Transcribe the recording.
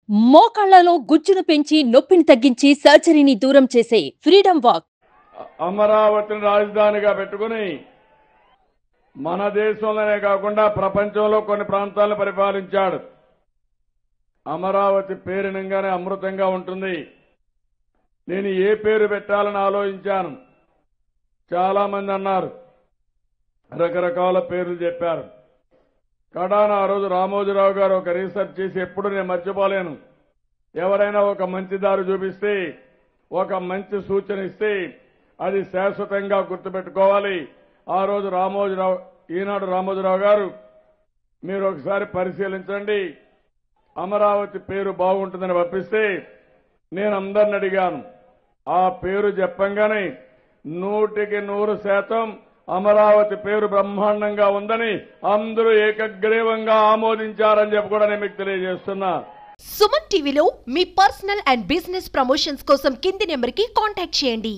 మోకాళ్లలో గుజ్జును పెంచి నొప్పిని తగ్గించి సర్జరీని దూరం చేసే ఫ్రీడమ్ వాక్. అమరావతిని రాజధానిగా పెట్టుకుని మన దేశంలోనే కాకుండా ప్రపంచంలో కొన్ని ప్రాంతాలను పరిపాలించాడు. అమరావతి పేరునంగానే అమృతంగా ఉంటుంది. నేను ఏ పేరు పెట్టాలని ఆలోచించాను. చాలా మంది అన్నారు, రకరకాల పేర్లు చెప్పారు. కడాన ఆ రోజు రామోజీరావు గారు ఒక రీసెర్చ్ చేసి ఎప్పుడు నేను మర్చిపోలేను. ఎవరైనా ఒక మంచి దారి చూపిస్తే, ఒక మంచి సూచన ఇస్తే అది శాశ్వతంగా గుర్తుపెట్టుకోవాలి. ఆ రోజు ఈనాడు రామోజీరావు గారు, మీరు ఒకసారి పరిశీలించండి, అమరావతి పేరు బాగుంటుందని పంపిస్తే నేను అందరిని అడిగాను. ఆ పేరు చెప్పంగానే 100% అమరావతి పేరు బ్రహ్మాండంగా ఉందని అందరూ ఏకగ్రీవంగా ఆమోదించారని చెప్పి కూడా నేను మీకు తెలియజేస్తున్నా. సుమన్ టీవీలో మీ పర్సనల్ అండ్ బిజినెస్ ప్రమోషన్స్ కోసం కింది నెంబర్కి కాంటాక్ట్ చేయండి.